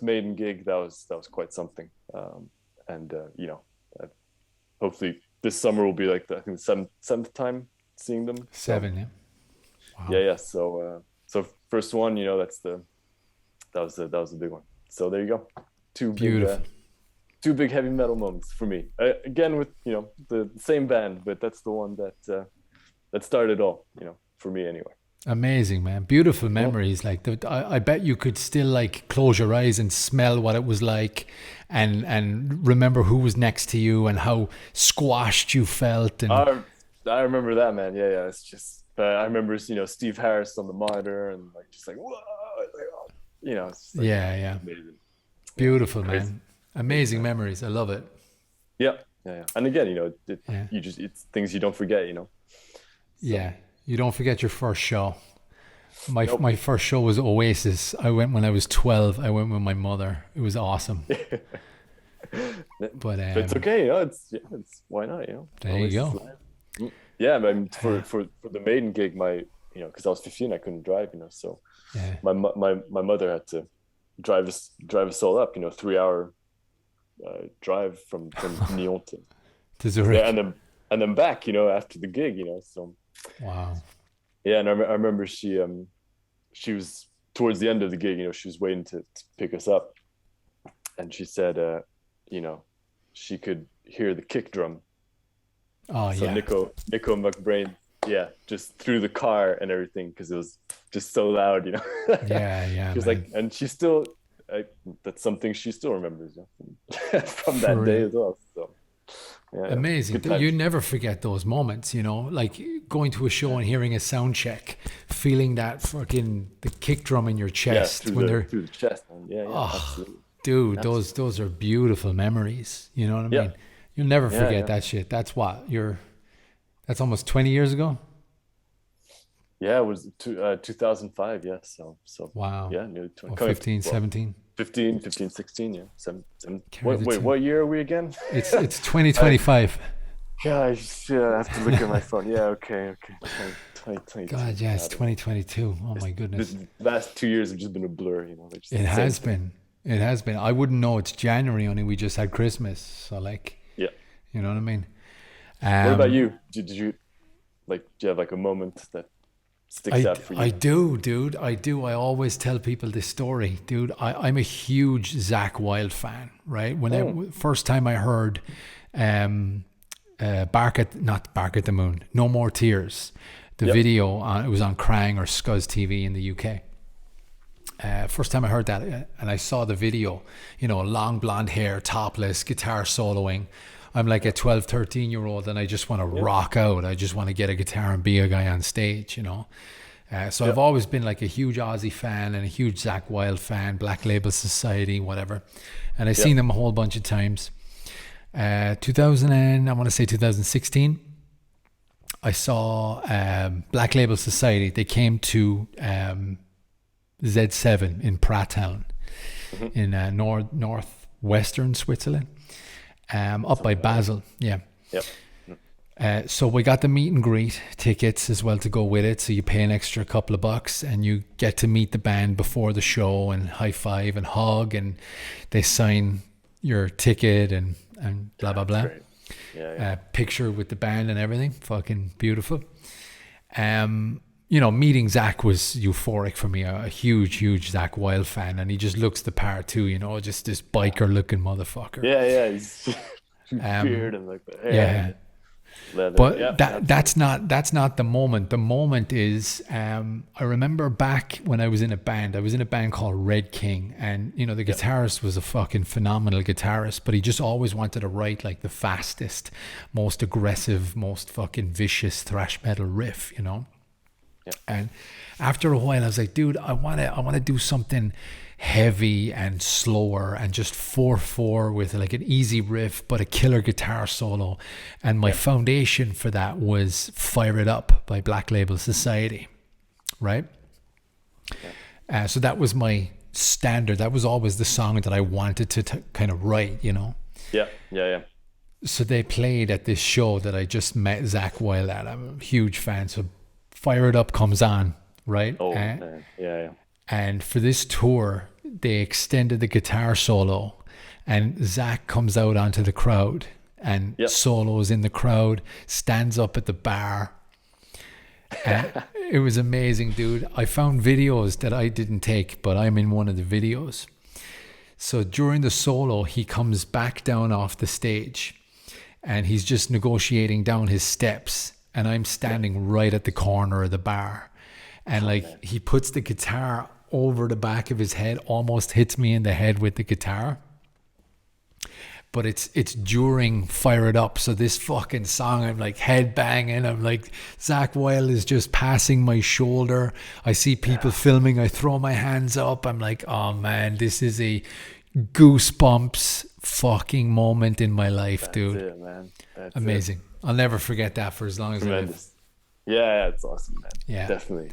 Maiden gig, that was quite something. And hopefully this summer will be like I think the seventh time seeing them. 7, yeah. Wow. Yeah. So first one, that was the big one. So there you go. Two big heavy metal moments for me. Again with the same band, but that's the one that started all. For me anyway. Amazing, man. Beautiful memories. Like I bet you could still like close your eyes and smell what it was like, and remember who was next to you and how squashed you felt. And I remember that, man. Yeah. It's just I remember Steve Harris on the monitor and like just like whoa, it's like, yeah. Amazing. Beautiful, man. Amazing memories. I love it. Yeah. And again, it's things you don't forget. So. Yeah, you don't forget your first show. My first show was Oasis. I went when I was 12. I went with my mother. It was awesome. But it's okay, it's why not, There you go. Yeah, I mean, for the Maiden gig, because I was 15, I couldn't drive, so my mother had to drive us all up, 3-hour drive from Nyon to Zurich, and then back, after the gig, so wow. Yeah, and I remember she was towards the end of the gig, she was waiting to pick us up, and she said, she could hear the kick drum. Oh, so yeah. Nico McBrain, just through the car and everything, because it was just so loud, Yeah. She was like, and she still, that's something she still remembers from that day as well. So, amazing. You never forget those moments, like going to a show and hearing a sound check, feeling that fucking the kick drum in your chest through the chest. Absolutely. Dude, those are beautiful memories. You know what I mean? You'll never forget that shit. That's that's almost 20 years ago. Yeah, it was 2005. Yeah, so wow. Yeah, nearly 20. 15, 17. 15, 16. Yeah, 7. Wait, what year are we again? It's 2025. Gosh, I have to look at my phone. Yeah, okay. 2022. God, yeah, it's 2022. Oh my goodness. The last 2 years have just been a blur. It has been. It has been. I wouldn't know it's January, only we just had Christmas. So you know what I mean? What about you? Did you do you have a moment that sticks out for you? I do, dude. I do. I always tell people this story, dude. I'm a huge Zakk Wylde fan, right? First time I heard not Bark at the Moon, No More Tears, the video, it was on Krang or Scuzz TV in the UK. First time I heard that, and I saw the video, long blonde hair, topless, guitar soloing. I'm like a 12, 13-year-old, and I just want to rock out. I just want to get a guitar and be a guy on stage, So I've always been like a huge Ozzy fan and a huge Zakk Wylde fan, Black Label Society, whatever. And I've seen them a whole bunch of times. 2016, I saw Black Label Society. They came to Z7 in Pratteln in northwestern Switzerland, up by Basel. So we got the meet and greet tickets as well to go with it. So you pay an extra couple of bucks and you get to meet the band before the show and high five and hug, and they sign your ticket and blah blah blah. Picture with the band and everything. Fucking beautiful. Meeting Zakk was euphoric for me. A huge Zakk Wylde fan, and he just looks the part too. Just this biker-looking motherfucker. He's beard and like that. Leather. But that's not the moment. The moment is I remember back when I was in a band. I was in a band called Red King, and the guitarist was a fucking phenomenal guitarist, but he just always wanted to write like the fastest, most aggressive, most fucking vicious thrash metal riff. And after a while I was like, dude, I want to do something heavy and slower and just 4/4 with like an easy riff but a killer guitar solo. And my foundation for that was Fire It Up by Black Label Society, right? So that was my standard. That was always the song that I wanted to kind of write, So they played at this show that I just met Zakk Wylde at. I'm a huge fan, so Fire It Up comes on, right? Oh, man. And for this tour, they extended the guitar solo, and Zakk comes out onto the crowd and solos in the crowd, stands up at the bar. And it was amazing, dude. I found videos that I didn't take, but I'm in one of the videos. So during the solo, he comes back down off the stage and he's just negotiating down his steps. And I'm standing right at the corner of the bar. And he puts the guitar over the back of his head, almost hits me in the head with the guitar. But it's during Fire It Up. So this fucking song, I'm like head banging. I'm like, Zakk Wylde is just passing my shoulder. I see people filming. I throw my hands up. I'm like, oh man, this is a goosebumps fucking moment in my life, dude. That's it, man. That's amazing. I'll never forget that for as long as I live. Yeah, it's awesome, man. Yeah. Definitely.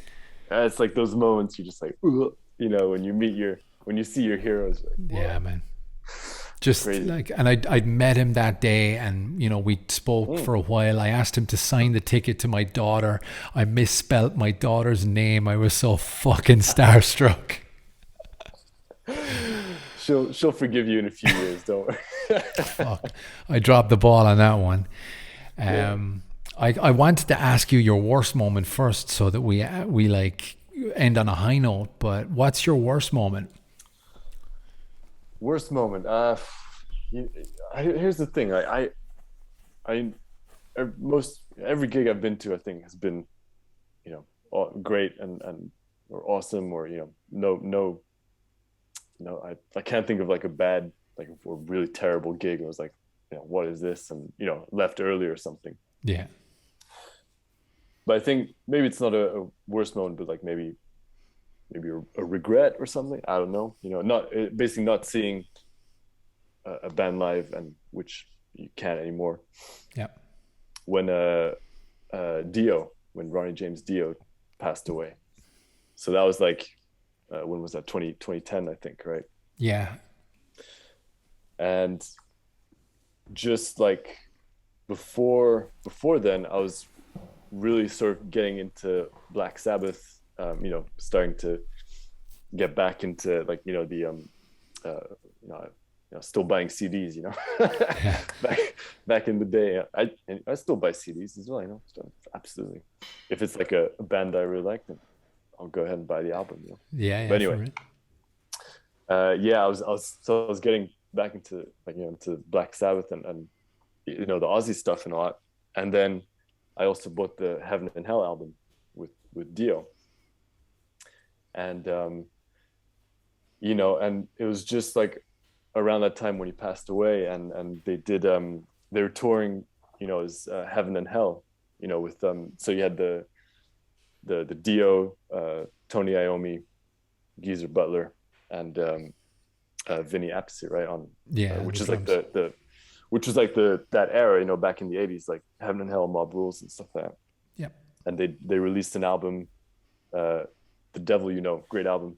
it's like those moments you're just like, ugh, when you see your heroes. Like, yeah, man. Just crazy. like, and I'd met him that day, and we spoke for a while. I asked him to sign the ticket to my daughter. I misspelt my daughter's name. I was so fucking starstruck. She'll forgive you in a few years, don't worry. Fuck, I dropped the ball on that one. I wanted to ask you your worst moment first, so that we like end on a high note. But what's your worst moment? Worst moment. Here's the thing. Every gig I've been to, I think, has been, great and or awesome, or no. I can't think of like a bad, like a really terrible gig. It was like, what is this? And left early or something. Yeah. But I think maybe it's not a worst moment, but like maybe a regret or something. I don't know. Basically not seeing a band live, and which you can't anymore. Yeah. When when Ronnie James Dio passed away. So that was like, when was that? 2010, I think, right? Yeah. And just like before then, I was really sort of getting into Black Sabbath, starting to get back into like, still buying CDs, Yeah. back in the day. I still buy CDs as well, absolutely. If it's like a band I really like, then I'll go ahead and buy the album. Yeah. But anyway, I was getting back into like, into Black Sabbath and the Aussie stuff and all that. And then I also bought the Heaven and Hell album with Dio. And and it was just like around that time when he passed away, and they were touring, as Heaven and Hell, with so you had the Dio, Tony Iommi, Geezer Butler, and Vinny Appice, right, on which is drums. Like which was like that era, back in the 80s, like Heaven and Hell, Mob Rules and stuff like that. Yeah. And they released an album, The Devil, great album,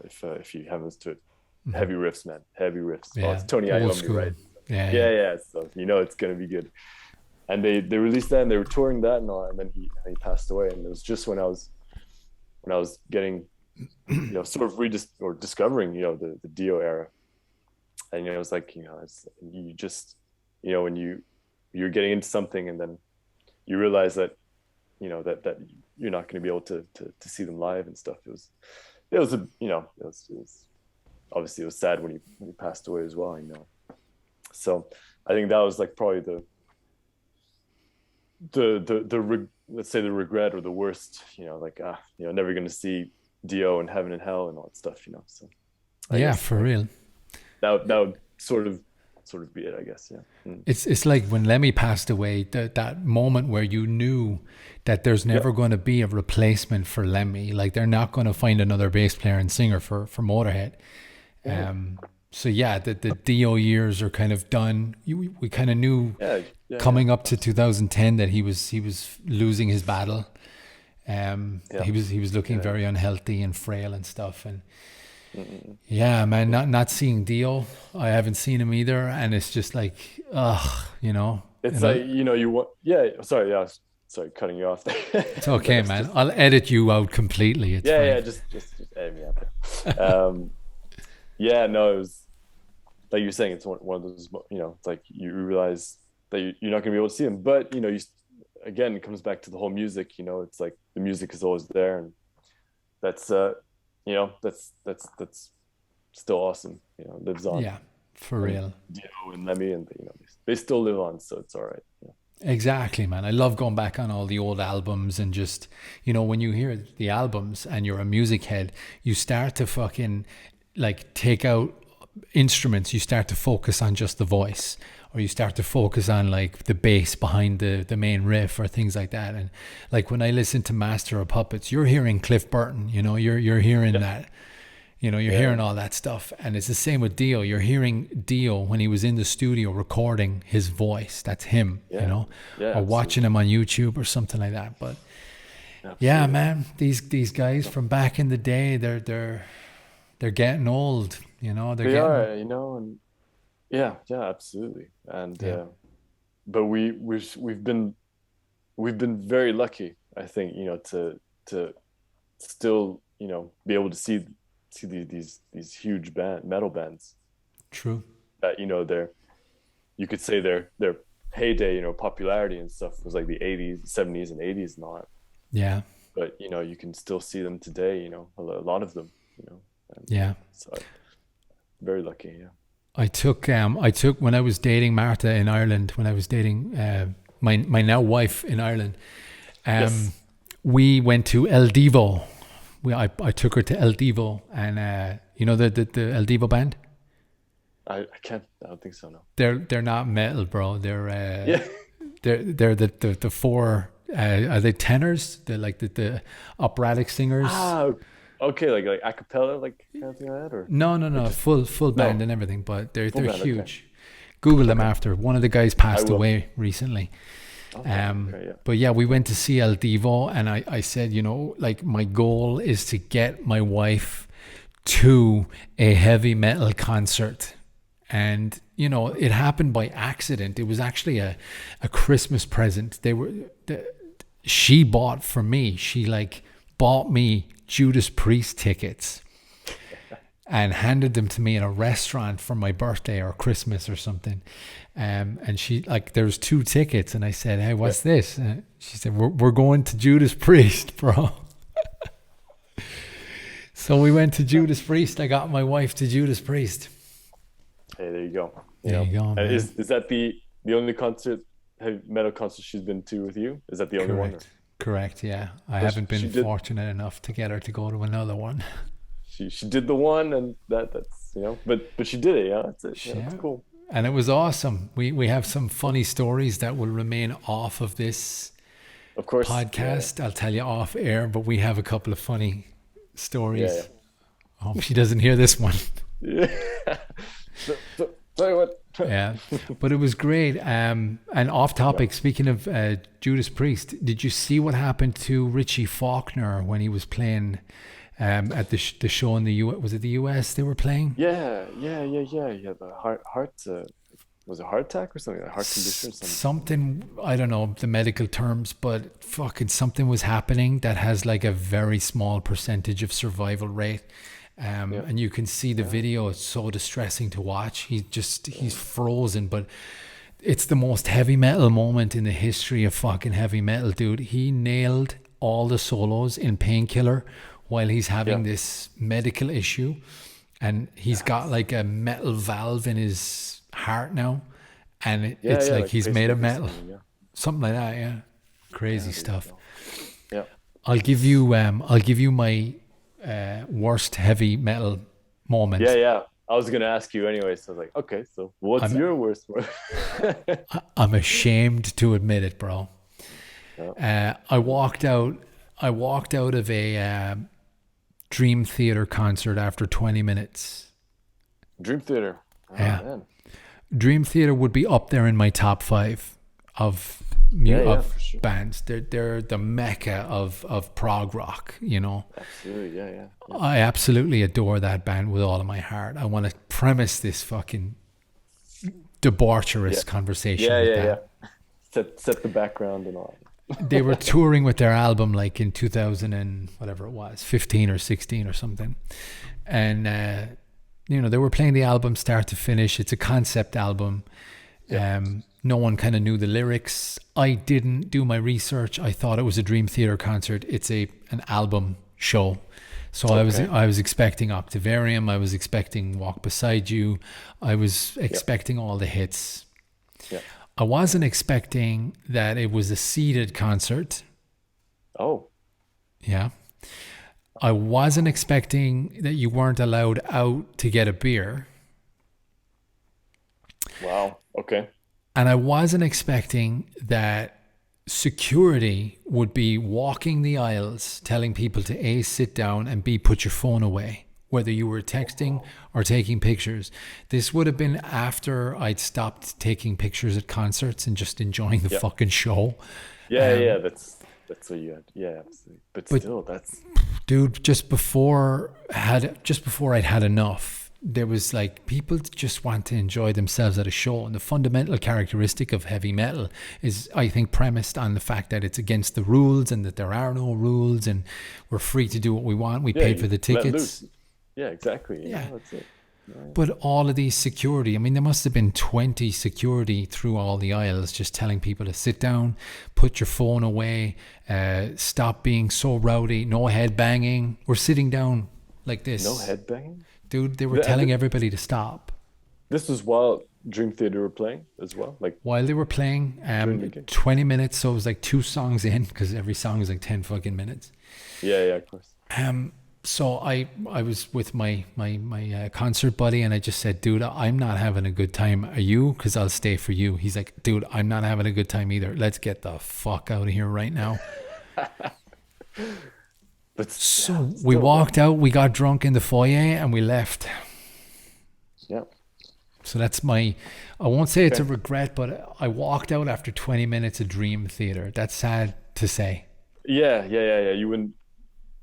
if you haven't listened to it. Mm-hmm. Heavy riffs, man. Heavy riffs. Yeah. Oh, it's Tony Iommi, right? Yeah. So it's gonna be good. And they released that, and they were touring that and all that, and then he passed away. And it was just when I was getting, sort of discovering, the Dio era. And it was like, you just, when you're getting into something, and then you realize that, that you're not going to be able to see them live and stuff. It was obviously it was sad when he passed away as well. So I think that was like probably let's say the regret or the worst. Never going to see Dio and Heaven and Hell and all that stuff. So for real. That would sort of be it, I guess. Yeah. It's like when Lemmy passed away, that moment where you knew that there's never going to be a replacement for Lemmy. Like, they're not going to find another bass player and singer for Motorhead. So the Dio years are kind of done. We kind of knew coming up to 2010 that he was losing his battle. He was looking very unhealthy and frail and stuff. And yeah, man, not seeing Dio, I haven't seen him either, and it's just like, it's like, you want, sorry, cutting you off there. It's okay, man. Just, I'll edit you out completely. It's fine. Just edit me out there. No, it was like you're saying, it's one of those, it's like you realize that you're not gonna be able to see him, but again, it comes back to the whole music. It's like the music is always there, and that's that's still awesome. Lives on. Yeah, for real. Dio and Lemmy, and they still live on, so it's all right. Exactly, man. I love going back on all the old albums, and just, when you hear the albums and you're a music head, you start to fucking like take out instruments. You start to focus on just the voice, or you start to focus on like the bass behind the main riff or things like that. And like when I listen to Master of Puppets, you're hearing Cliff Burton, you're hearing that, you're hearing all that stuff. And it's the same with Dio. You're hearing Dio when he was in the studio recording his voice. That's him, or watching him on YouTube or something like that. But Yeah, man. These guys from back in the day, they're getting old. You know, they are. You know, and yeah, absolutely. And but we've been very lucky, I think, you know, to still, you know, be able to see these huge metal bands. True. That, you know, you could say their heyday, you know, popularity and stuff was like the 80s, 70s and 80s and all that. Yeah. But, you know, you can still see them today, you know, a lot of them, you know. Yeah. So very lucky, yeah. I took when I was dating Martha in Ireland, when I was dating my now wife in Ireland, Yes. we went to El Divo. I took her to El Divo, and you know the El Divo band. I can't. I don't think so. No. They're not metal, bro. They're Yeah. they're the four. Are they tenors? They're like the operatic singers. Ah, okay, like a cappella, like kind of thing like that, or No, just full band no and everything, but they're full band. Okay, huge. Google them okay, after. One of the guys I passed will. away recently. Okay, okay, yeah, But yeah, we went to see El Divo, and I said, you know, like my goal is to get my wife to a heavy metal concert. And, you know, it happened by accident. It was actually a Christmas present. She bought for me. She like bought me Judas Priest tickets and handed them to me in a restaurant for my birthday or Christmas or something. And she like, there's 2 tickets, and I said, "Hey, yeah. what's this?" She said, "We're going to Judas Priest, bro." So we went to Judas Priest. I got my wife to Judas Priest. Hey, there you go. You There know, you go, and man. is that the only concert, heavy metal concert she's been to with you? Is that the only one? Or? Correct. Yeah, I Well, haven't been she did. fortunate enough to get her to go to another one. She did the one, and that's, you know, but she did it. Yeah, that's it. Yeah, that's Yeah. cool. And it was awesome. We have some funny stories that will remain off of this Of course. Yeah, podcast. I'll tell you off air, but we have a couple of funny yeah, stories. I hope she doesn't hear this one. yeah. Yeah. So, tell you what. Yeah, but it was great. And off Yeah. topic, speaking of Judas Priest, did you see what happened to Richie Faulkner when he was playing at the show in the U.S.? Was it the U.S. they were playing? Yeah. The heart. Was it heart attack or something? Like heart condition or something? Something, I don't know the medical terms, but fucking something was happening that has like a very small percentage of survival rate. Yeah. And you can see the Yeah. video. It's so distressing to watch. He's frozen, but it's the most heavy metal moment in the history of fucking heavy metal, dude. He nailed all the solos in Painkiller while he's having Yeah. this medical issue, and he's got like a metal valve in his heart now, and it's Yeah. like Like he's made of pacemaker or metal, something. Yeah. something like that. Yeah, crazy Yeah. There you stuff. go. Yeah. I'll give you my worst heavy metal moment. Yeah. I was gonna ask you anyway, so I was like, okay, so what's I'm your worst one? I'm ashamed to admit it, bro. Yeah. I walked out. I walked out of a Dream Theater concert after 20 minutes. Dream Theater. Oh Yeah, man. Dream Theater would be up there in my top 5 of Yeah, of for sure. bands. They're the mecca of prog rock. You know, Absolutely. Yeah. I absolutely adore that band with all of my heart. I want to premise this fucking debaucherous Yeah. conversation with that. Yeah. Set the background and all. They were touring with their album like in 2000 and whatever it was, 15 or 16 or something. And, you know, they were playing the album start to finish. It's a concept album. Yeah. No one kind of knew the lyrics. I didn't do my research. I thought it was a Dream Theater concert. It's an album show. So Okay. I was expecting Octavarium. I was expecting Walk Beside You. I was Yeah. expecting all the hits. Yeah. I wasn't expecting that it was a seated concert. Oh. Yeah. I wasn't expecting that you weren't allowed out to get a beer. Wow. Okay. And I wasn't expecting that security would be walking the aisles telling people to A, sit down, and B, put your phone away, whether you were texting or taking pictures. This would have been after I'd stopped taking pictures at concerts and just enjoying the Yeah. fucking show. Yeah. Um, Yeah. That's what you had. Yeah, absolutely. But But still, that's dude, just before I'd had enough, there was like people just want to enjoy themselves at a show, and the fundamental characteristic of heavy metal is, I think, premised on the fact that it's against the rules and that there are no rules, and we're free to do what we want. We paid you for the let tickets. loose. Yeah, exactly. Yeah. That's it. Yeah. But all of these security, I mean, there must have been 20 security through all the aisles just telling people to sit down, put your phone away, stop being so rowdy, no head banging. We're sitting down like this. No headbanging? Dude, they were telling everybody to stop. This was while Dream Theater were playing as well? Like While they were playing, during the gig? 20 minutes, so it was like 2 songs in, because every song is like 10 fucking minutes. Yeah, of course. So I was with my concert buddy, and I just said, dude, I'm not having a good time. Are you? Because I'll stay for you. He's like, dude, I'm not having a good time either. Let's get the fuck out of here right now. But So we walked out, we got drunk in the foyer, and we left. Yeah. So that's I won't say it's a regret, but I walked out after 20 minutes of Dream Theater. That's sad to say. Yeah. You wouldn't,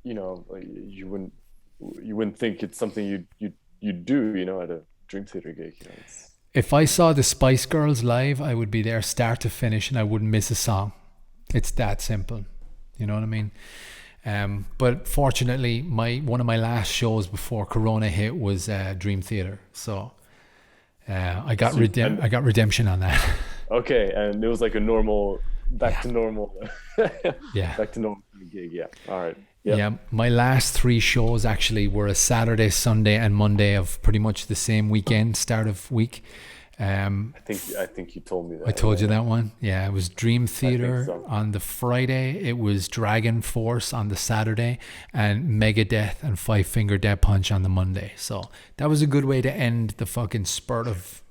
you wouldn't think it's something you'd do, at a Dream Theater gig. If I saw the Spice Girls live, I would be there start to finish, and I wouldn't miss a song. It's that simple. You know what I mean? But fortunately, one of my last shows before Corona hit was Dream Theater. So I got redemption on that. Okay, and it was like a normal, back to normal. Yeah. Back to normal gig, yeah. All right. Yep. Yeah, my last 3 shows actually were a Saturday, Sunday, and Monday of pretty much the same weekend, start of week. I think you told me that. I told you that one. Yeah, it was Dream Theater on the Friday. It was Dragon Force on the Saturday, and Megadeth and Five Finger Death Punch on the Monday. So that was a good way to end the fucking spurt of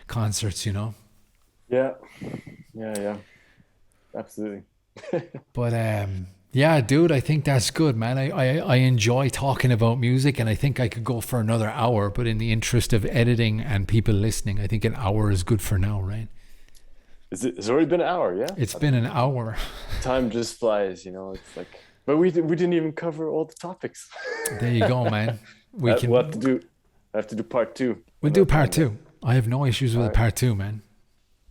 concerts, Yeah, absolutely. But yeah, dude, I think that's good, man. I enjoy talking about music, and I think I could go for another hour, but in the interest of editing and people listening, I think an hour is good for now, right? It's already been an hour, yeah? It's been an hour. Time just flies, it's like, but we didn't even cover all the topics. There you go, man. We'll have to do part 2. We'll do part 2. I have no issues with part 2, man.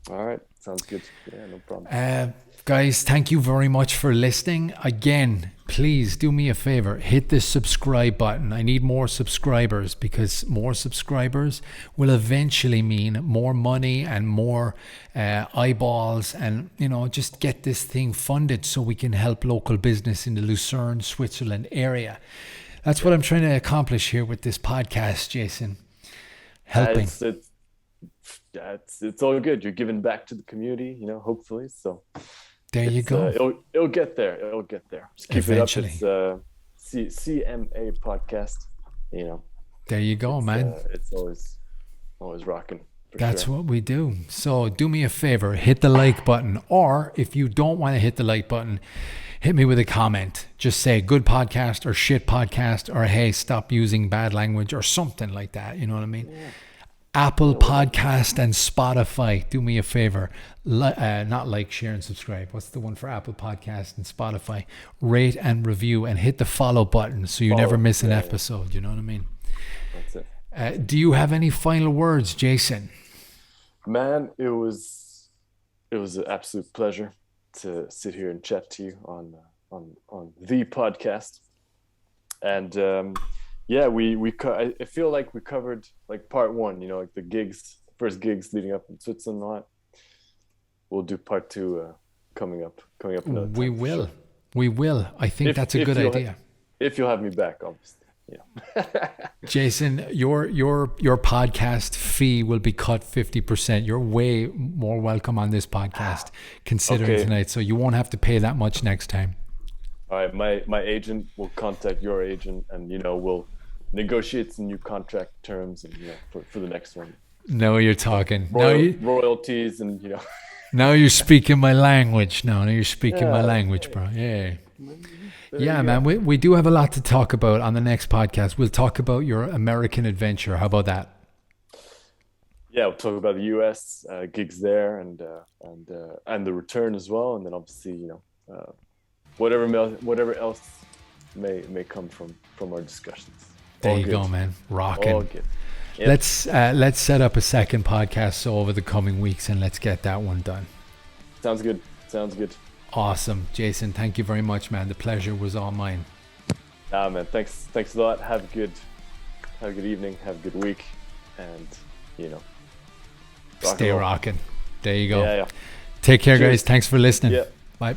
All right. Sounds good. Yeah, no problem. Guys, thank you very much for listening. Again, please do me a favor. Hit the subscribe button. I need more subscribers, because more subscribers will eventually mean more money and more eyeballs, and, just get this thing funded so we can help local business in the Lucerne, Switzerland area. That's what I'm trying to accomplish here with this podcast, Jason. Helping. It's all good. You're giving back to the community, hopefully. So there you go. It'll get there. It'll get there. Just keep eventually. It up. It's CMA podcast. There you go, man. It's always rocking. That's what we do. So do me a favor, hit the like button, or if you don't want to hit the like button, hit me with a comment. Just say good podcast or shit podcast, or hey, stop using bad language or something like that. You know what I mean? Yeah. Apple Podcast and Spotify, do me a favor. Not like, share, and subscribe. What's the one for Apple Podcast and Spotify? Rate and review, and hit the follow button so you never miss an episode. You know what I mean? That's it. Do you have any final words, Jason? Man, it was an absolute pleasure to sit here and chat to you on the podcast. And yeah, I feel like we covered like part 1, like the first gigs leading up in Switzerland and all that. We'll do part 2 coming up. We will. We will. I think that's a good idea. If you'll have me back, obviously. Yeah. Jason, your podcast fee will be cut 50%. You're way more welcome on this podcast considering tonight, so you won't have to pay that much next time. All right, my agent will contact your agent, and we'll negotiate some new contract terms, and for the next one. No, you're talking. Royalties, and Now you're speaking my language. Now you're speaking my language, bro. Yeah. Yeah, man. We do have a lot to talk about on the next podcast. We'll talk about your American adventure. How about that? Yeah, we'll talk about the U.S. Gigs there, and the return as well, and then obviously whatever else may come from our discussions. There you go, man. Rocking. All good. Yep. Let's set up a second podcast over the coming weeks and let's get that one done. Sounds good. Awesome. Jason, thank you very much, man. The pleasure was all mine. Man, thanks a lot. Have a good evening, have a good week, and stay rocking. There you go. Yeah. Take care, guys. Thanks for listening. Yeah. Bye.